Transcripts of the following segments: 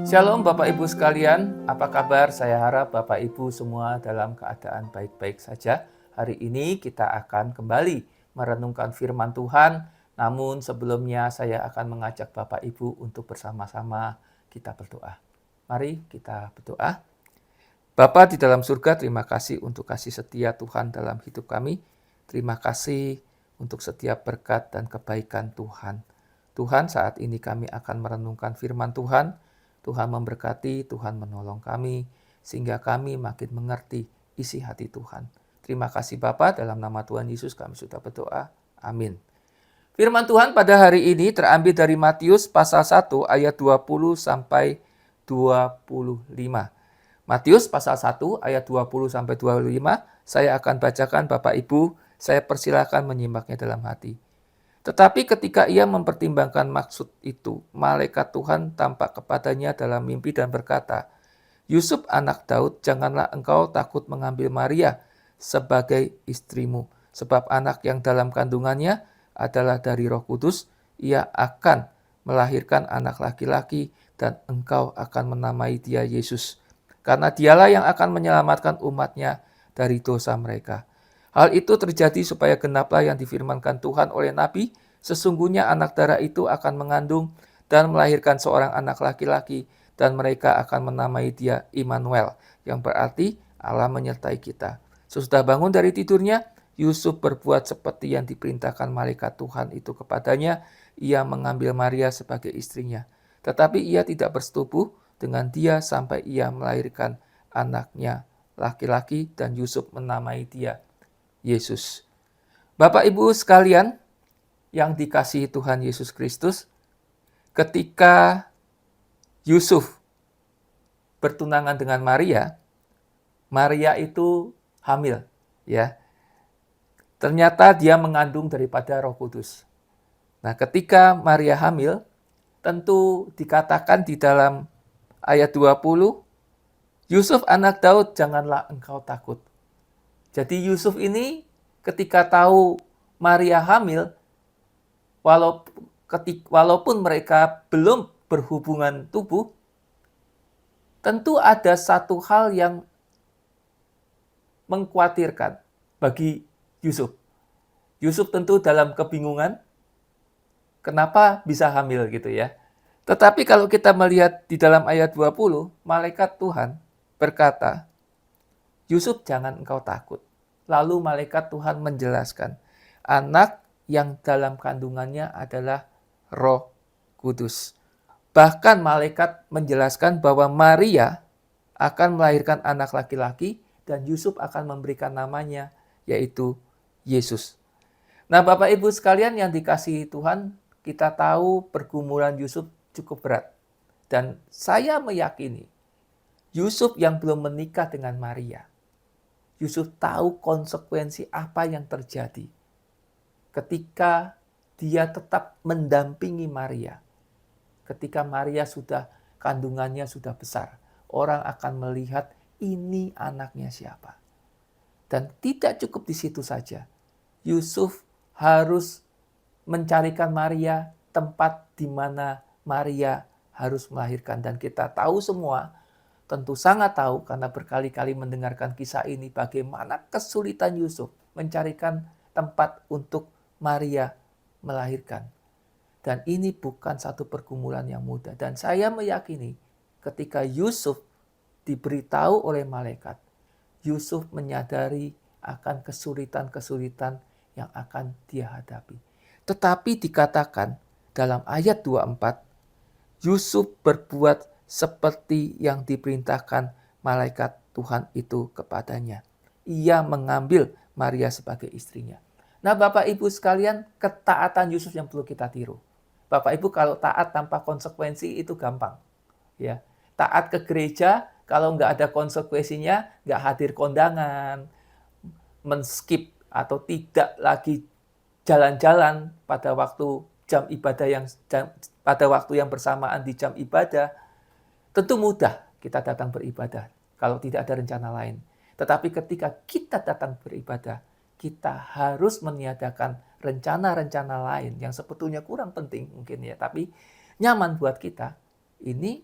Shalom Bapak Ibu sekalian, apa kabar? Saya harap Bapak Ibu semua dalam keadaan baik-baik saja. Hari ini kita akan kembali merenungkan firman Tuhan, namun sebelumnya saya akan mengajak Bapak Ibu untuk bersama-sama kita berdoa. Mari kita berdoa. Bapa di dalam surga, terima kasih untuk kasih setia Tuhan dalam hidup kami. Terima kasih untuk setiap berkat dan kebaikan Tuhan. Tuhan, saat ini kami akan merenungkan firman Tuhan. Tuhan memberkati, Tuhan menolong kami, sehingga kami makin mengerti isi hati Tuhan. Terima kasih Bapa, dalam nama Tuhan Yesus kami sudah berdoa. Amin. Firman Tuhan pada hari ini terambil dari Matius pasal 1 ayat 20 sampai 25. Matius pasal 1 ayat 20 sampai 25, saya akan bacakan Bapak Ibu, saya persilakan menyimaknya dalam hati. Tetapi ketika ia mempertimbangkan maksud itu, malaikat Tuhan tampak kepadanya dalam mimpi dan berkata, Yusuf anak Daud, janganlah engkau takut mengambil Maria sebagai istrimu, sebab anak yang dalam kandungannya adalah dari Roh Kudus, ia akan melahirkan anak laki-laki dan engkau akan menamai dia Yesus. Karena dialah yang akan menyelamatkan umatnya dari dosa mereka. Hal itu terjadi supaya genaplah yang difirmankan Tuhan oleh Nabi, sesungguhnya anak darah itu akan mengandung dan melahirkan seorang anak laki-laki, dan mereka akan menamai dia Immanuel, yang berarti Allah menyertai kita. Sesudah bangun dari tidurnya, Yusuf berbuat seperti yang diperintahkan malaikat Tuhan itu kepadanya. Ia mengambil Maria sebagai istrinya. Tetapi ia tidak bersetubuh dengan dia sampai ia melahirkan anaknya laki-laki, dan Yusuf menamai dia Yesus. Bapak Ibu sekalian yang dikasihi Tuhan Yesus Kristus, ketika Yusuf bertunangan dengan Maria, Maria itu hamil, ya. Ternyata dia mengandung daripada Roh Kudus. Nah, ketika Maria hamil, tentu dikatakan di dalam ayat 20, Yusuf anak Daud, janganlah engkau takut. Jadi Yusuf ini ketika tahu Maria hamil, walaupun mereka belum berhubungan tubuh, tentu ada satu hal yang mengkhawatirkan bagi Yusuf. Yusuf tentu dalam kebingungan, kenapa bisa hamil gitu ya. Tetapi kalau kita melihat di dalam ayat 20, malaikat Tuhan berkata, Yusuf jangan engkau takut. Lalu malaikat Tuhan menjelaskan, anak yang dalam kandungannya adalah Roh Kudus. Bahkan malaikat menjelaskan bahwa Maria akan melahirkan anak laki-laki dan Yusuf akan memberikan namanya, yaitu Yesus. Nah, Bapak Ibu sekalian yang dikasihi Tuhan, kita tahu pergumulan Yusuf cukup berat. Dan saya meyakini Yusuf yang belum menikah dengan Maria, Yusuf tahu konsekuensi apa yang terjadi ketika dia tetap mendampingi Maria. Ketika Maria kandungannya sudah besar, orang akan melihat ini anaknya siapa. Dan tidak cukup di situ saja. Yusuf harus mencarikan Maria tempat di mana Maria harus melahirkan. Dan kita tahu semua, tentu sangat tahu karena berkali-kali mendengarkan kisah ini bagaimana kesulitan Yusuf mencarikan tempat untuk Maria melahirkan. Dan ini bukan satu pergumulan yang mudah. Dan saya meyakini ketika Yusuf diberitahu oleh malaikat, Yusuf menyadari akan kesulitan-kesulitan yang akan dia hadapi. Tetapi dikatakan dalam ayat 24, Yusuf berbuat seperti yang diperintahkan malaikat Tuhan itu kepadanya. Ia mengambil Maria sebagai istrinya. Nah, Bapak Ibu sekalian, ketaatan Yusuf yang perlu kita tiru. Bapak Ibu kalau taat tanpa konsekuensi itu gampang. Ya, taat ke gereja kalau nggak ada konsekuensinya, nggak hadir kondangan, men-skip atau tidak lagi jalan-jalan pada waktu pada waktu yang bersamaan di jam ibadah, tentu mudah kita datang beribadah kalau tidak ada rencana lain. Tetapi ketika kita datang beribadah, kita harus meniadakan rencana-rencana lain yang sebetulnya kurang penting mungkin ya, tapi nyaman buat kita. Ini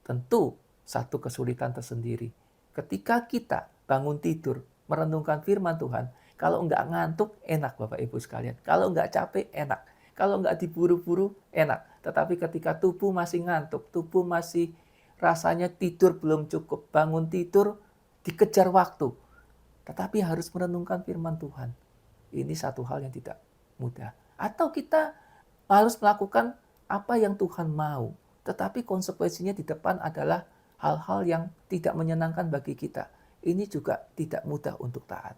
tentu satu kesulitan tersendiri. Ketika kita bangun tidur, merenungkan firman Tuhan, kalau nggak ngantuk, enak Bapak Ibu sekalian. Kalau nggak capek, enak. Kalau nggak diburu-buru, enak. Tetapi ketika tubuh masih ngantuk, tubuh masih rasanya tidur belum cukup, bangun tidur, dikejar waktu. Tetapi harus merenungkan firman Tuhan. Ini satu hal yang tidak mudah. Atau kita harus melakukan apa yang Tuhan mau. Tetapi konsekuensinya di depan adalah hal-hal yang tidak menyenangkan bagi kita. Ini juga tidak mudah untuk taat.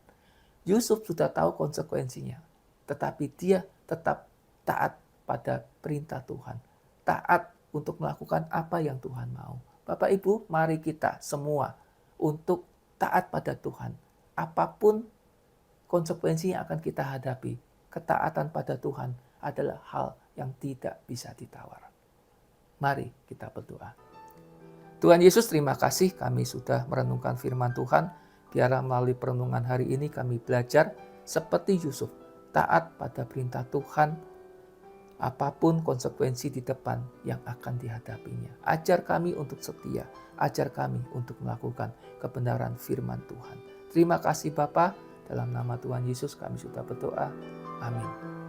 Yusuf sudah tahu konsekuensinya. Tetapi dia tetap taat pada perintah Tuhan. Taat untuk melakukan apa yang Tuhan mau. Bapak Ibu, mari kita semua untuk taat pada Tuhan. Apapun konsekuensi yang akan kita hadapi, ketaatan pada Tuhan adalah hal yang tidak bisa ditawar. Mari kita berdoa. Tuhan Yesus, terima kasih kami sudah merenungkan firman Tuhan. Biarlah melalui perenungan hari ini kami belajar seperti Yusuf, taat pada perintah Tuhan, apapun konsekuensi di depan yang akan dihadapinya. Ajar kami untuk setia, ajar kami untuk melakukan kebenaran firman Tuhan. Terima kasih Bapa, dalam nama Tuhan Yesus kami sudah berdoa. Amin.